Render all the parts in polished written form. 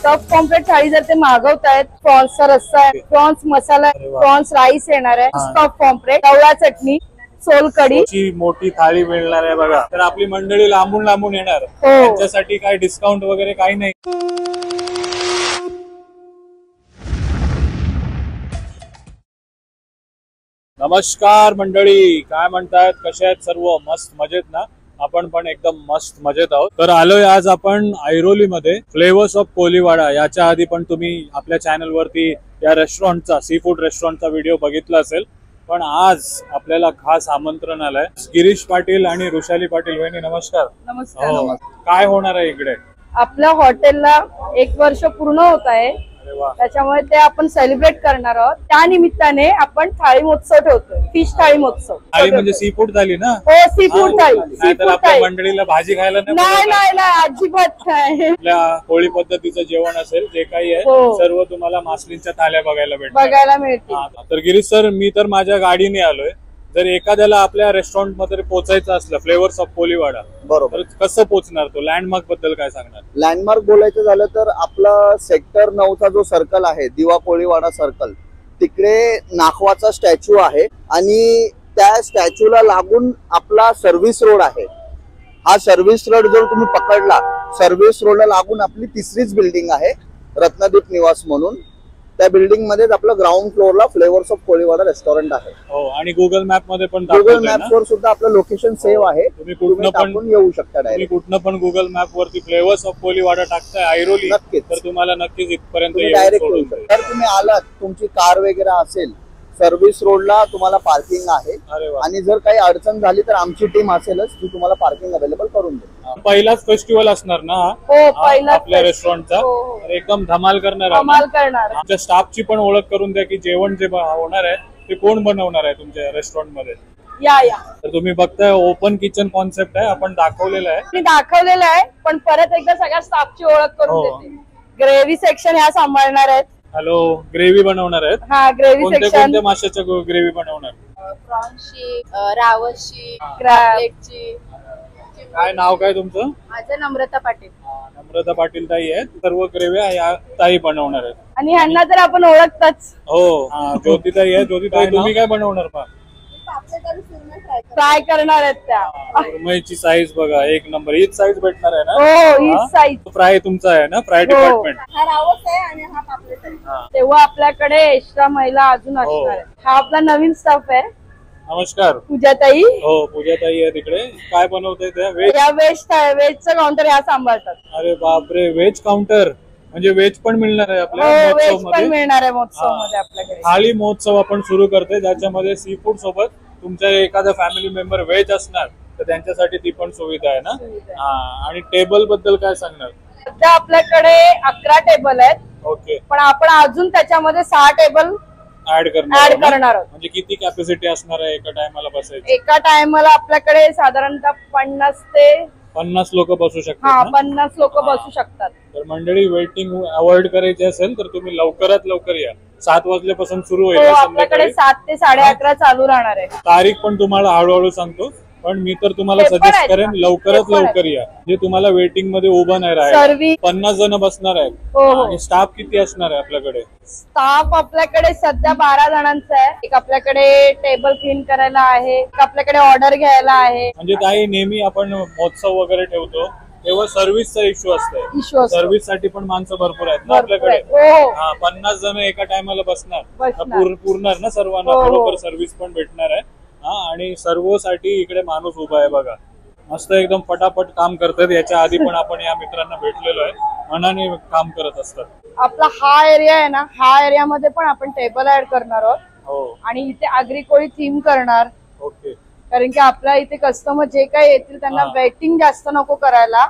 Stuff pomfret थाळी जर ते मागवतायत, प्रॉन्सचा रस्सा आहे, प्रॉन्स मसाला, प्रॉन्स राईस येणार आहे, स्टफ पॉम्फ्रेट, गवळा चटणी, सोलकढी, मोठी थाळी मिळणार आहे बघा. तर आपली मंडळी लांबून लांबून येणार, त्यांच्यासाठी काय डिस्काउंट वगैरे काही नाही. नमस्कार मंडळी, काय म्हणतायत, कसे आहेत सर्व? मस्त मजेत ना? आपण पण एकदम मस्त मजेत आहोत. तर आलोय आज आपण ऐरोली मध्ये फ्लेवर्स ऑफ कोलीवाडा. याच्या आधी पण तुम्ही आपल्या चॅनल वरती या रेस्टॉरंटचा, सी फूड रेस्टॉरंटचा व्हिडिओ बघितला असेल. पण आज आपल्याला खास आमंत्रण आलंय. गिरीश पाटील आणि रुशाली पाटील वहिनी, नमस्कार. नमस्कार. काय होणार आहे इकडे? आपल्या हॉटेलला 1 वर्ष पूर्ण होत आहे, त्याच्यामुळे ते आपण सेलिब्रेट करणार आहोत. त्या निमित्ताने आपण थाळी महोत्सव ठेवतोय, फिश थाळी महोत्सव. थाळी म्हणजे सी फूड थाळी ना? हो, सी फूड थाळी. नाहीतर आपल्या मंडळीला भाजी खायला नाही, अजिबात नाही. आपल्या होळी पद्धतीचं जेवण असेल, जे काही आहे सर्व तुम्हाला मासलींच्या थाळ्या बघायला मिळतील. तर गिरीश सर, मी तर माझ्या गाडीने आलोय. जर एखाद्याला आपल्या रेस्टॉरंट मध्ये पोहोचायचं असलं, फ्लेवर्स ऑफ कोलीवाडा, बरोबर, कसं पोहोचणार? तो लँडमार्क बद्दल काय सांगणार? लँडमार्क बोलायचं झालं तर आपला सेक्टर 9चा जो सर्कल आहे, दिवा कोळीवाडा सर्कल, तिकडे नाखवाचा स्टॅच्यू आहे आणि त्या स्टॅच्यूला लागून आपला सर्व्हिस रोड आहे. हा सर्व्हिस रोड जर तुम्ही पकडला, सर्व्हिस रोडला लागून आपली तिसरीच बिल्डिंग आहे, रत्नदीप निवास म्हणून. त्या बिल्डिंग मध्येच आपलं ग्राउंड फ्लोअरला फ्लेवर्स ऑफ कोळीवाडा रेस्टॉरंट आहे. हो, आणि गुगल मॅप मध्ये पण, गुगल मॅप वर सुद्धा आपलं लोकेशन सेव्ह आहे. तुम्ही कुठनं पण येऊ शकता डायरेक्ट. कुठनं पण गुगल मॅप वरती फ्लेवर्स ऑफ कोलीवाडा टाकताय ऐरोली, तर तुम्हाला नक्कीच इथपर्यंत डायरेक्ट येऊ शकता. जर तुम्ही आलात, तुमची कार वगैरे असेल, सर्व्हिस रोडला तुम्हाला पार्किंग आहे. आणि जर काही अडचण झाली तर आमची टीम असेलच, जी तुम्हाला पार्किंग अवेलेबल करून देईल. पहिलाच फेस्टिवल असणार ना आपल्या रेस्टॉरंटचा? एकदम धमाल करणार. आमच्या स्टाफची पण ओळख करून द्या की जेवण जे होणार आहे ते कोण बनवणार आहे तुमच्या रेस्टॉरंट मध्ये. तर तुम्ही बघताय, ओपन किचन कॉन्सेप्ट आहे, आपण दाखवलेलं आहे. पण परत एकदा सगळ्या स्टाफची ओळख करून देते. ग्रेव्ही सेक्शन ह्या सांभाळणार आहेत. हॅलो, ग्रेव्ही बनवणार आहेत? हा, ग्रेव्ही सेक्शन. कोणत्या माशाच्या ग्रेव्ही बनवणार? प्रॉन्सची, रावसची, क्रॅबची. काय नाव काय तुमचं? माझं नम्रता पाटील. नम्रता पाटील ताई आहेत. सर्व ग्रेव्या या ताई बनवणार आहेत. आणि ह्यांना तर आपण ओळखताच. हो, ज्योती ताई आहे. ज्योती ताई, तुम्ही काय बनवणार? फ्राय करणार आहेत त्या. सुरमईची साईज बघा, एक नंबर. हीच साईज भेटणार आहे ना? हो, हीच साईज. फ्राय तुमचा आहे ना? Fry department. हा रावस आहे आणि हा पापलेट आहे. तेव्हा आपल्याकडे एक्स्ट्रा महिला अजून असणार आहे. हा आपला नवीन स्टाफ आहे. नमस्कार, पूजाताई. हो, पूजाताई आहे तिकडे. काय बनवताय त्या? व्हेजचं काउंटर ह्या सांभाळतात. अरे बापरे, व्हेज काउंटर म्हणजे व्हेज पण मिळणार आहे आपल्या महोत्सव मध्ये? आपल्याकडे थाळी महोत्सव आपण सुरू करतोय, ज्याच्यामध्ये सी फूड सोबत तुमच्या एखादा फॅमिली मेंबर व्हेज असणार तर त्यांच्यासाठी ती पण सुविधा आहे ना? आणि टेबल बद्दल काय सांगणार? सध्या आपल्याकडे 11 टेबल आहेत. ओके. पण आपण अजून त्याच्यामध्ये 6 टेबल ऍड करणार आहोत. म्हणजे किती कॅपॅसिटी असणार आहे एका टायमाला बसायची? एका टायमाला आपल्याकडे साधारणतः 50 लोक बसू शकतात. 50 लोक बसू शकतात. तर मंडळी, वेटिंग अवॉइड करायची असेल तर तुम्ही लवकरात लवकर या. 7 वाजल्यापासून सुरू होईल. आपल्याकडे 7 ते 11:30 चालू राहणार आहे. तारीख पण तुम्हाला हळूहळू सांगतो, पण मी तर तुम्हाला सजेस्ट करेन लवकरात लवकर या. जे तुम्हाला वेटिंग मध्ये उभं नाही राहायचं. 50 जण बसणार आहेत. आणि स्टाफ किती असणार आहे आपल्याकडे? स्टाफ आपल्याकडे सध्या 12 जणांचा आहे. एक आपल्याकडे टेबल क्लीन करायला आहे, एक आपल्याकडे ऑर्डर घ्यायला आहे. म्हणजे काही नेहमी आपण महोत्सव वगैरे ठेवतो तेव्हा सर्व्हिसचा इश्यू असतो. सर्व्हिस साठी पण माणसं भरपूर आहेत ना आपल्याकडे. 50 जण एका टायमाला बसणार, पुरणार ना सर्वांना? बरोबर, सर्व्हिस पण भेटणार आहे. आणि सर्वसाठी इकडे माणूस उभा आहे बघा. मस्त एकदम फटाफट काम करतात. याच्या आधी पण आपण या मित्रांना भेटलेलो आहे, मनाने काम करत असतात. आपला हा एरिया आहे ना, हा एरियामध्ये पण आपण टेबल ऍड करणार आहोत. आणि इथे आगरी कोळी थीम करणार. ओके. कारण की आपल्या इथे कस्टमर जे काही येतील त्यांना वेटिंग जास्त नको करायला,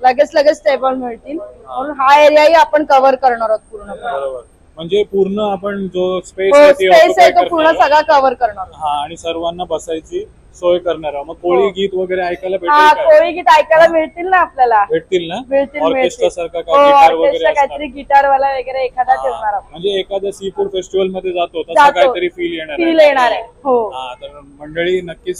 लगेच टेबल मिळतील. म्हणून हा एरियाही आपण कव्हर करणार आहोत पूर्णपणे. म्हणजे पूर्ण आपण जो स्पेस आहे तो पूर्ण सगळा कव्हर करणार. आणि सर्वांना बसायची सोय करणार. मग कोळी गीत वगैरे ऐकायला भेटेल? कोळी गीत ऐकायला मिळतील ना आपल्याला. भेटतील ना? मिळतील. ऑर्केस्ट्रा सारखा गिटार वगैरे, काहीतरी गिटार वाला वगैरे एखादा ठेवणार. म्हणजे एखाद्या सी फूड फेस्टिवल मध्ये जातो तसं काहीतरी फील येणार आहे. हो. तर मंडळी, नक्कीच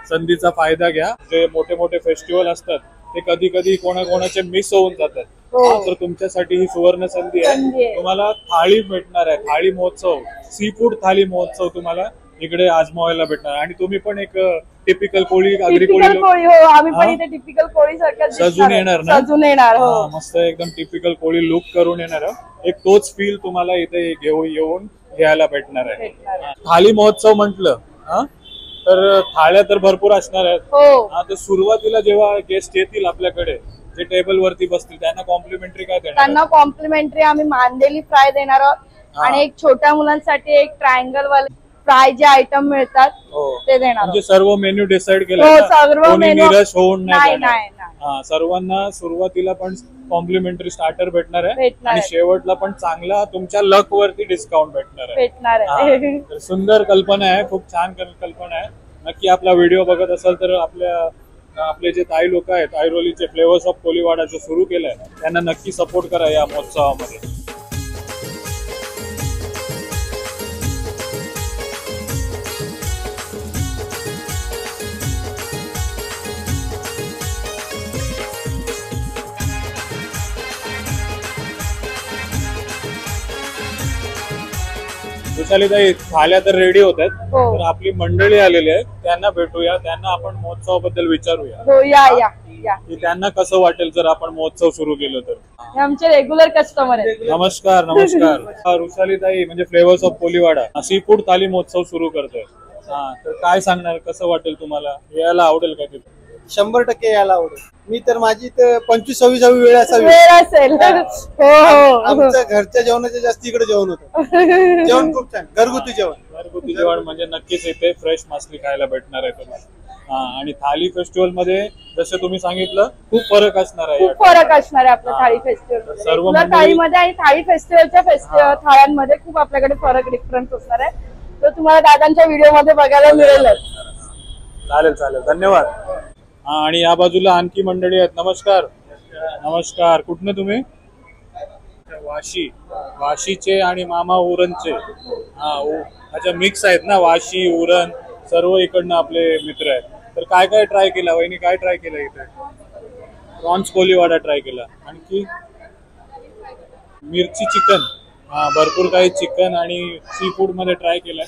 संधीचा फायदा घ्या. जे मोठे मोठे फेस्टिवल असतात ते कधी कधी कोणाकोणाचे मिस होऊन जातात. तर तुमच्यासाठी ही सुवर्ण संधी आहे. तुम्हाला थाळी भेटणार आहे, थाळी महोत्सव, सी फूड थाळी महोत्सव तुम्हाला इकडे आजमावायला भेटणार. आणि तुम्ही पण एक टिपिकल कोळी आगरी कोळी आम्ही पण इथे टिपिकल कोळी सारखं सजून येणार ना, सजून येणार. मस्त एकदम टिपिकल कोळी लुक करून येणार. एक तोच फील तुम्हाला इथे येऊन घ्यायला भेटणार आहे. थाळी महोत्सव म्हटलं तर थाळ्या तर भरपूर असणार आहेत. तर सुरुवातीला जेव्हा गेस्ट येतील आपल्याकडे, जे टेबल वरती बसतील, त्यांना कॉम्प्लिमेंटरी काय देणार? त्यांना कॉम्प्लिमेंटरी आम्ही मांदेली फ्राय देणार आहोत आणि एक छोट्या मुलांसाठी एक ट्रायंगल वाले फ्राय जे आयटम मिळतात ते देणार. म्हणजे सर्व मेन्यू डिसाइड केलं, सर्व मेन्यू निराश होऊन नाही. नाही. सर्वांना सुरुवातीला पण कॉम्प्लिमेंटरी स्टार्टर भेटणार आहे आणि शेवटला पण चांगला तुमच्या लक वरती डिस्काउंट भेटणार आहे. तर सुंदर कल्पना आहे, खूप छान कल्पना आहे. नक्की आपला व्हिडिओ बघत असाल तर आपले जे ताई लोक आहेत, ऐरोलीचे फ्लेवर्स ऑफ कोळीवाडा जो सुरू केलाय, त्यांना नक्की सपोर्ट करा या महोत्सवामध्ये. विशालीताई, थाल्या तर रेडी होत आहेत, तर आपली मंडळी आलेली आहे, त्यांना भेटूया, त्यांना आपण महोत्सवाबद्दल विचारूया की त्यांना कसं वाटेल जर आपण महोत्सव सुरू केलं तर. आमचे रेग्युलर कस्टमर आहेत. नमस्कार. वृषालीताई म्हणजे flavours of Koliwada seafood thali महोत्सव सुरू करतोय. तर काय सांगणार, कसं वाटेल तुम्हाला, यायला आवडेल का तिथे? 100% यायला आवडेल. मी तर माझी तर 25-26वी वेळ असेल. आमच्या घरच्या जेवणाच्या जास्त इकडे जेवण होतं. जेवण खूप छान, घरगुती जेवण म्हणजे नक्कीच इथे फ्रेश मासली खायला भेटणार आहे तुम्हाला. आणि थाली फेस्टिवल मध्ये जसं तुम्ही सांगितलं, खूप फरक असणार आहे. आपल्या थाळी फेस्टिवल सर्व थाळीमध्ये आणि थाळी फेस्टिवलच्या थाळ्यांमध्ये खूप आपल्याकडे फरक डिफरन्स असणार आहे. तो तुम्हाला दादांच्या व्हिडिओ मध्ये बघायला मिळेल. चालेल, धन्यवाद. आणि या बाजूला आणखी मंडळी आहेत. नमस्कार. कुठनं तुम्ही? वाशीचे आणि मामा उरणचे. अच्छा, मिक्स आहेत ना, वाशी उरण सर्व इकडनं आपले मित्र आहेत. तर काय काय ट्राय केला वहिनी, काय ट्राय केलं इथे? प्रॉन्स कोळीवाडा ट्राय केला, आणखी मिरची चिकन, भरपूर काही चिकन आणि सी फूड मध्ये ट्राय केलाय.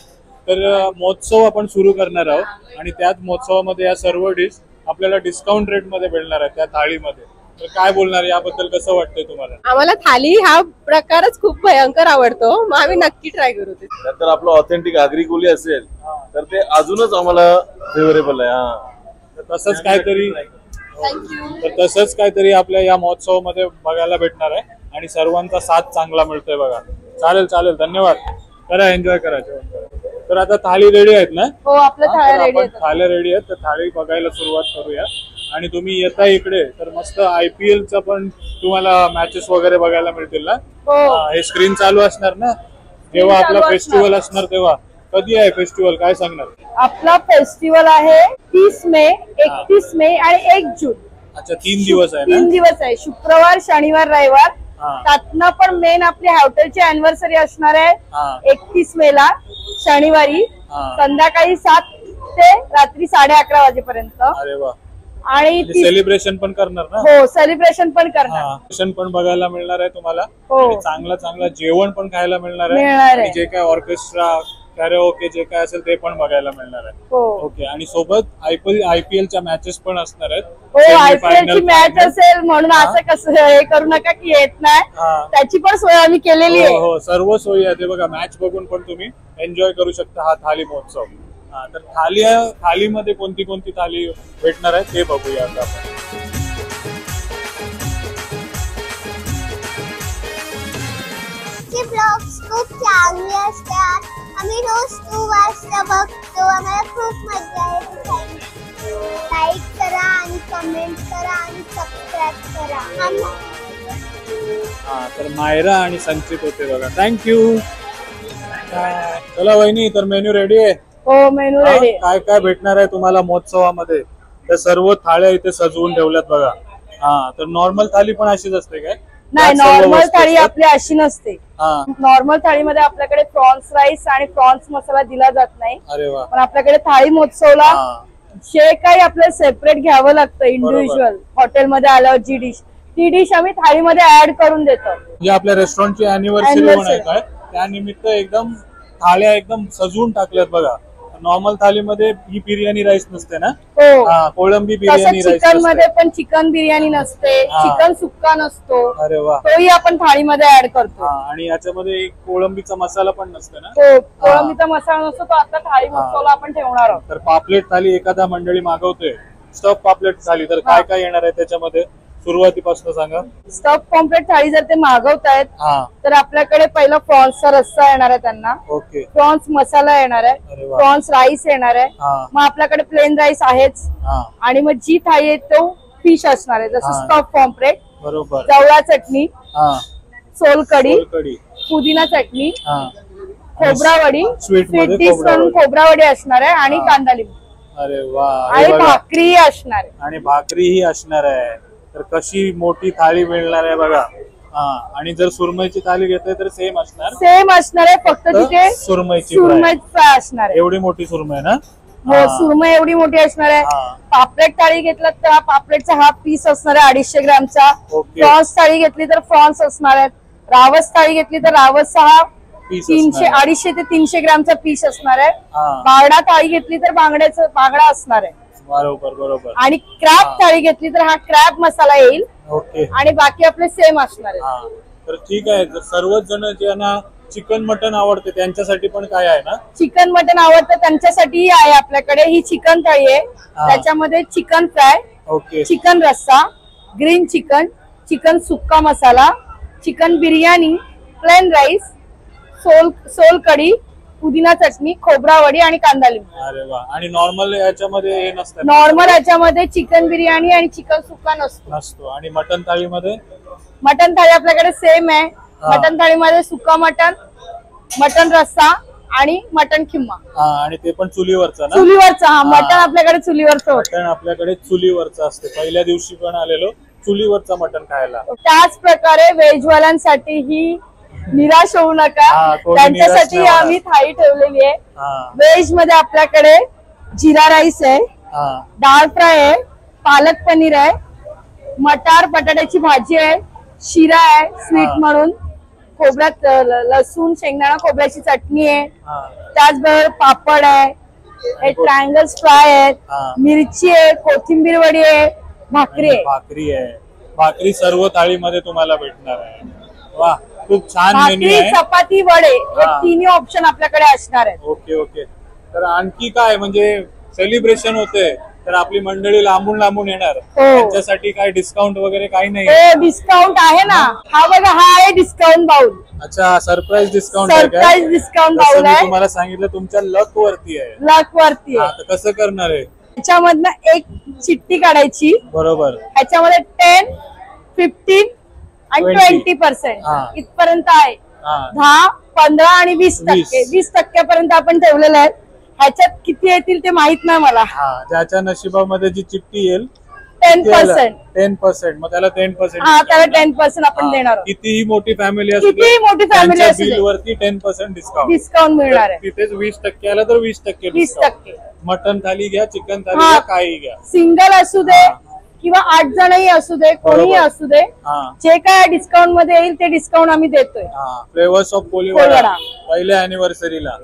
तर महोत्सव आपण सुरू करणार आहोत आणि त्याच महोत्सवामध्ये या सर्व डिश आपल्याला डिस्काउंट रेट मध्ये मिळणार आहे त्या थाळीमध्ये. तर काय बोलणार याबद्दल, कसं वाटतंय तुम्हाला? आम्हाला थाली हा प्रकारच खूप भयंकर आवडतो, मग आम्ही नक्की ट्राय करू. तर आपलं ऑथेंटिक आगरी कोळी असेल तर ते अजूनच आम्हाला फेवरेबल आहे. तसंच काहीतरी आपल्या या महोत्सवामध्ये बघायला भेटणार आहे आणि सर्वांचा साथ चांगला मिळतोय बघा. चालेल, धन्यवाद. करा, एन्जॉय करा, जेवण करा. तर आता थाळी रेडी आहेत ना? हो, आपल्या थाळ्या रेडी आहेत. तर थाळी बघायला सुरुवात करूया. आणि तुम्ही येता इकडे तर मस्त IPL चा पण तुम्हाला मॅचेस वगैरे बघायला मिळतील ना? हे स्क्रीन चालू असणार ना जेव्हा आपला फेस्टिवल असणार तेव्हा. कधी आहे फेस्टिवल, काय सांगणार? आपला फेस्टिवल आहे 30 मे, 31 मे आणि 1 जून. अच्छा, 3 दिवस आहे ना? 3 दिवस आहे, शुक्रवार, शनिवार, रविवार. त्यातनं पण मेन आपली हॉटेलची अॅनिव्हर्सरी असणार आहे 31 मेला शनिवारी संध्याकाळी 7 ते रात्री 11:30 वाजेपर्यंत. अरे वा. आणि सेलिब्रेशन पण करणार ना? हो, सेलिब्रेशन पण करणार. सेलिब्रेशन पण बघायला मिळणार आहे तुम्हाला. चांगला जेवण पण खायला मिळणार आहे. जे काय ऑर्केस्ट्रा, कॅरेओके जे काय असेल ते पण बघायला मिळणार आहे. ओके. आणि सोबत IPL च्या मॅचेस पण असणार आहेत. IPL ची मॅच असेल म्हणून असं कसं हे करू नका की येत नाही, त्याची पण सोय आम्ही केलेली आहे. हो, सर्व सोयी आहे. बघा, मॅच बघून पण तुम्ही एन्जॉय करू शकता हा थाली महोत्सव. तर थालीमध्ये कोणती थाली भेटणार आहे ते बघूया आता आपण. ब्लॉग्स खूप चांगले असतात, आम्ही रोज 2 वाजता बघतो, आम्हाला खूप मजा येते. लाईक करा आणि कमेंट करा आणि सबस्क्राईब करा. तर मायरा आणि संचित होते बघा. थँक्यू. चला वहिनी, तर मेन्यू रेडी आहे? हो, मेनू रेडी. काय भेटणार आहे तुम्हाला महोत्सवामध्ये? तर सर्व थाळ्या इथे सजवून ठेवल्यात बघा. तर नॉर्मल थाली पण अशीच असते काय? नाही, नॉर्मल थाळी आपली अशी नसते. नॉर्मल थाळीमध्ये आपल्याकडे प्रॉन्स राईस आणि प्रॉन्स मसाला दिला जात नाही. अरे वा. पण आपल्याकडे थाळी महोत्सवला जे काही आपल्याला सेपरेट घ्यावं लागतं इंडिव्हिज्युअल हॉटेलमध्ये आल्यावर जी डिश ती डिश आम्ही थाळीमध्ये ऍड करून देतो. म्हणजे आपल्या रेस्टॉरंटची अॅनिव्हर्सरी पण आहे काय त्यानिमित्त एकदम थाळ्या एकदम सजवून टाकल्यात बघा. नॉर्मल थालीमध्ये ही बिर्याणी राईस नसते ना. हो, कोळंबी बिर्याणी राईस चिकन मध्ये पण चिकन बिर्याणी नसते, चिकन सुक्का नसतो. अरे वा. तोही आपण थाळीमध्ये ऍड करतो. आणि याच्यामध्ये एक कोळंबीचा मसाला पण नसतो ना. हो, कोळंबीचा मसाला नसतो तो आता थाळी मसाला आपण ठेवणार आहोत. तर पापलेट थाली एखादा मंडळी मागवतोय स्टफ पापलेट थाली तर काय काय येणार आहे त्याच्यामध्ये सुरुवातीपासून सांगा. स्टफ पॉम्प्लेट थाळी जर ते मागवतायत तर आपल्याकडे पहिला प्रॉन्सचा रस्सा येणार आहे त्यांना. ओके. प्रॉन्स मसाला येणार आहे, प्रॉन्स राईस येणार आहे. मग आपल्याकडे प्लेन राईस आहेच आणि मग जी थाळी आहे तो फिश असणार आहे जसं स्टफ पॉम्प्लेट, बरोबर, जवळा चटणी, सोलकढी, पुदिना चटणी, खोबरावडी, स्वीट डिश म्हणून खोबरावडी असणार आहे आणि कांदा लिंबू. अरे वा. आणि भाकरी असणार आहे. आणि भाकरी ही असणार आहे. तर कशी मोठी थाळी मिळणार आहे बघा. आणि जर सुरमईची थाळी घेतली तर सेम असणार आहे फक्त तिथे सुरमईची फ्राय असणार आहे. एवढी मोठी सुरमई ना. हो, सुरमई एवढी मोठी असणार आहे. पापलेट थाळी घेतला तर हा पापलेटचा हा पीस असणार आहे 250 ग्रामचा. प्रॉन्स थाळी घेतली तर प्रॉन्स असणार आहेत. रावस थाळी घेतली तर रावसचा हा 250 ते 300 ग्रामचा पीस असणार आहे. बांगडा थाळी घेतली तर बांगडा असणार आहे. बरोबर बरोबर. आणि क्रॅब थाळी घेतली तर हा क्रॅब मसाला येईल. ओके. आणि बाकी आपले सेम असणार आहे. तर ठीक आहे. जर सर्वच जण ज्यांना चिकन मटन आवडते त्यांच्यासाठी पण काय आहे ना. चिकन मटन आवडतं त्यांच्यासाठी आहे आपल्याकडे ही चिकन थाळी आहे. त्याच्यामध्ये चिकन फ्राय, ओके, चिकन रस्सा, ग्रीन चिकन, चिकन सुक्का मसाला, चिकन बिर्याणी, प्लेन राईस, सोल कढी, पुदिना चटणी, खोबरावडी आणि कांदा लिंबू. अरे वा. आणि नॉर्मल याच्यामध्ये हे नसतं. नॉर्मल याच्यामध्ये चिकन बिर्याणी आणि चिकन सुक्का नसतो. आणि मटन थाळीमध्ये मटन थाळी आपल्याकडे सेम आहे. मटन थाळीमध्ये सुक्का मटन, मटन रस्सा आणि मटन खिम्मा. आणि ते पण चुलीवरचा ना. चुलीवरचा. मटन आपल्याकडे चुलीवरचं. मटन आपल्याकडे चुलीवरचं असते. पहिल्या दिवशी पण आलेलो चुलीवरचा मटन खायला. त्याच प्रकारे व्हेजवाल्यांसाठी ही निराश होऊ नका, त्यांच्यासाठी आम्ही थाळी ठेवलेली आहे. व्हेज मध्ये आपल्याकडे जिरा राईस आहे, डाळ फ्राय आहे, पालक पनीर आहे, मटार बटाट्याची भाजी आहे, शिरा आहे स्वीट म्हणून, खोबऱ्यात लसूण शेंगदाणा खोबऱ्याची चटणी आहे, त्याचबरोबर पापड आहे, ट्रायंगल्स फ्राय आहेत, मिरची आहे, कोथिंबीर वडी आहे, भाकरी आहे. भाकरी सर्व थाळीमध्ये तुम्हाला भेटणार आहे. वा, खूप छान मेन्यू भाकरी, आहे. चपाती, वडे हे तिन्ही ऑप्शन आपल्याकडे असणार आहेत. Okay okay. तर आणखी काय म्हणजे सेलिब्रेशन होते तर आपली मंडळी लांबून लांबून येणार त्यांच्यासाठी काय डिस्काउंट वगैरे काही नाही. डिस्काउंट आहे ना. हा बघा, हा आहे डिस्काउंट बाउल. अच्छा, surprise discount. Surprise discount bowl आहे. तुम्हाला सांगितलं तुमच्या लक वरती आहे. लक वरती आहे. तर कसं करणार आहे. ह्याच्यामधनं एक चिठ्ठी काढायची. बरोबर. ह्याच्यामध्ये 10, 15 आणि 20% इथपर्यंत आहे. 10, 15 आणि 20%. 20% आपण ठेवलेलं आहे. ह्याच्यात किती येतील ते माहित नाही मला. ज्याच्या नशिबामध्ये जी चिठ्ठी येईल 10%. मग त्याला 10%. त्याला 10% आपण देणार. कितीही मोठी फॅमिली असते, कितीही मोठी फॅमिली असते, बिल वरती 10% डिस्काउंट मिळणार आहे. तिथेच 20% आला तर 20%. 20%. मटन थाली घ्या, चिकन थाली घ्या, काही घ्या. सिंगल असू दे किंवा 8 जणही असू दे, कोणीही असू दे, जे काय डिस्काउंट मध्ये येईल ते डिस्काउंट आम्ही देतोय. फ्लेवर्स ऑफ कोळीवाडा पहिल्या अॅनिव्हर्सरीला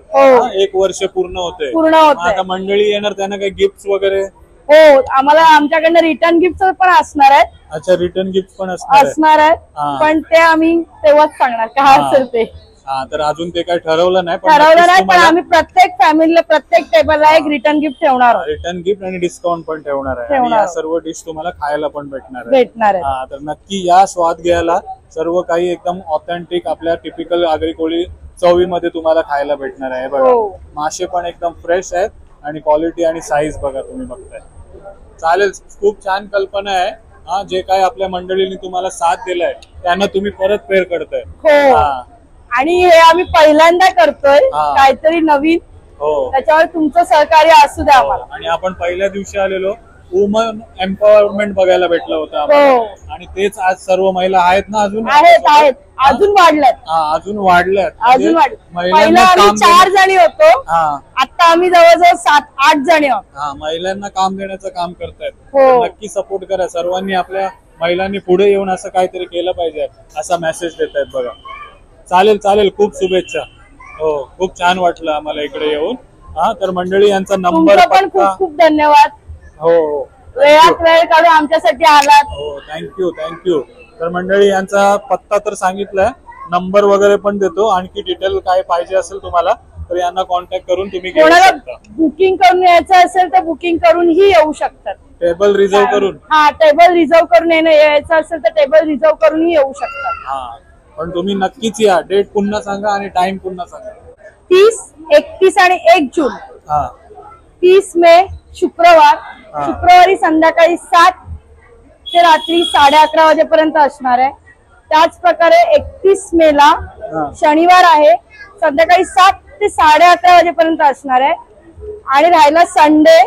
1 वर्ष पूर्ण होते. आता मंडळी येणार त्यांना काही गिफ्ट वगैरे. हो, आम्हाला आमच्याकडनं रिटर्न गिफ्ट पण असणार आहेत. अच्छा, रिटर्न गिफ्ट पण असणार आहेत. पण ते आम्ही तेव्हाच सांगणार काय असेल ते. तर अजून ते काही ठरवलं नाही. पण आम्ही प्रत्येक फॅमिलीला प्रत्येक टेबलला एक रिटर्न गिफ्ट ठेवणार आहोत. रिटर्न गिफ्ट आणि डिस्काउंट पण ठेवणार आहे. आणि या सर्व डिश तुम्हाला खायला पण भेटणार आहे. तर नक्की या स्वाद घ्यायला. सर्व काही एकदम ऑथेंटिक आपल्या टिपिकल आगरी कोळी चवीमध्ये तुम्हाला खायला भेटणार आहे. बघा, मासे पण एकदम फ्रेश आहेत आणि क्वालिटी आणि साईज बघा तुम्ही बघताय. चालेल, खूप छान कल्पना आहे. जे काय आपल्या मंडळींनी तुम्हाला साथ दिलाय त्यांना तुम्ही परत पेर करताय. आणि हे आम्ही पहिल्यांदा करतोय काहीतरी नवीन. त्याच्यावर तुमचं सहकार्य असू द्या आम्हाला. आणि आपण पहिल्या दिवशी आलेलो वुमन एम्पॉवरमेंट बघायला भेटलं होतं. आणि तेच आज सर्व महिला आहेत ना. अजून आहेत, अजून वाढल्यात. पहिला आम्ही 4 जणी होतो, आता आम्ही जवळजवळ 7-8 जणी आहोत. महिलांना काम देण्याचं काम करतायत. नक्की सपोर्ट करा सर्वांनी. आपल्या महिलांनी पुढे येऊन असं काहीतरी केलं पाहिजे असा मेसेज देत आहेत बघा. चालेल चालेल, खूप शुभेच्छा. हो, खूप छान वाटलं आम्हाला इकडे येऊन. हा, तर मंडळी यांचा नंबर तुमचं पण खूप खूप धन्यवाद. हो हो, वेळात वेळ काढून आमच्यासाठी आलात. हो, थँक्यू थँक्यू. तर मंडळी यांचा पत्ता तर सांगितलाय, नंबर वगैरे पण देतो. आणखी डिटेल काय पाहिजे असेल तुम्हाला तर यांना कॉन्टॅक्ट करून तुम्ही घेऊ कोणाला शकता. बुकिंग करून यायचं असेल तर बुकिंग करूनही येऊ शकतात. टेबल रिझर्व करून. हा, टेबल रिझर्व करून यायचं असेल तर टेबल रिझर्व करूनही येऊ शकतात. हा, पण तुम्ही नक्कीच या. डेट पुन्हा सांगा आणि टाइम पुन्हा सांगा. 30, 31 आणि 1 जून. हा, 30 मे शुक्रवार. हा. शुक्रवारी संध्याकाळी 7 ते रात्री 11:30 वाजेपर्यंत असणार आहे. त्याच प्रकारे 31 मेला हा. शनिवार आहे, संध्याकाळी 7 ते 11:30 वाजेपर्यंत असणार आहे. आणि राहिला संडे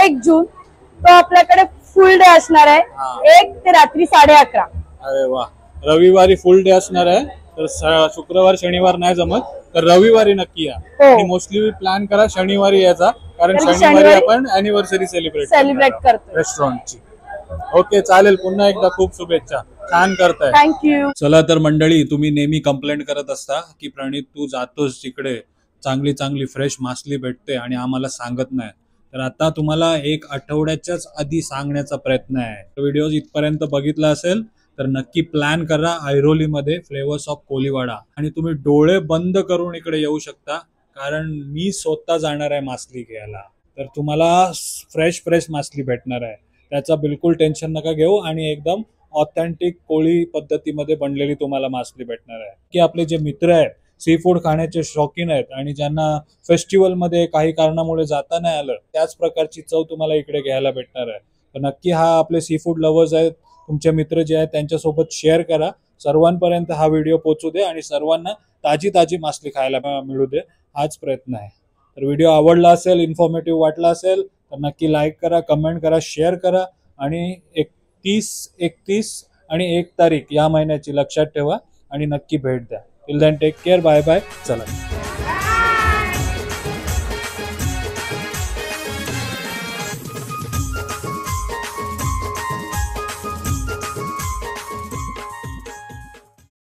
1 जून, तो आपल्याकडे फुल डे असणार आहे, हा. 1 ते रात्री 11:30. अरे वा. रविवारी फुल डे असणार आहे, तर शुक्रवार शनिवार नाही जमत तर रविवारी नक्की या. हो. आणि मोस्टली प्लॅन करा शनिवारी यायचा, कारण कारण शनिवारी शनिवारी आपण अॅनिव्हर्सरी सेलिब्रेट करतो रेस्टॉरंटची. ओके, चालेल. पुन्हा एकदा खूप शुभेच्छा, छान करताय. थँक्यू. चला तर मंडळी, तुम्ही नेहमी कंप्लेंट करत असता की प्रणित तू जातोस तिकडे, चांगली चांगली फ्रेश मासली भेटते आणि आम्हाला सांगत नाही. तर आता तुम्हाला 1 आठवड्याच्याच आधी सांगण्याचा प्रयत्न आहे. व्हिडिओ इथपर्यंत बघितला असेल तर नक्की प्लॅन करा ऐरोलीमध्ये फ्लेवर्स ऑफ कोलीवाडा, आणि तुम्ही डोळे बंद करून इकडे येऊ शकता, कारण मी स्वतः जाणार आहे मासली घ्यायला. तर तुम्हाला फ्रेश मासली भेटणार आहे, त्याचा बिलकुल टेन्शन नका घेऊ. आणि एकदम ऑथेंटिक कोळी पद्धतीमध्ये बनलेली तुम्हाला मासली भेटणार आहे. की आपले जे मित्र आहेत, सी फूड खाण्याचे शौकीन आहेत आणि ज्यांना फेस्टिवलमध्ये काही कारणामुळे जाता नाही आलं, त्याच प्रकारची चव तुम्हाला इकडे घ्यायला भेटणार आहे. तर नक्की हा आपले सी फूड लवर्स आहेत, तुमचे मित्र जे आहेत त्यांच्यासोबत शेअर करा. सर्वांपर्यंत हा व्हिडिओ पोहोचू दे आणि सर्वांना ताजी मासली खायला मिळू दे, हाच प्रयत्न आहे. तर व्हिडिओ आवडला असेल, इन्फॉर्मेटिव्ह वाटला असेल तर नक्की लाईक करा, कमेंट करा, शेअर करा. आणि 31, 31 आणि 1 तारीख या महिन्याची लक्षात ठेवा आणि नक्की भेट द्या. Till then take care, bye bye. चला.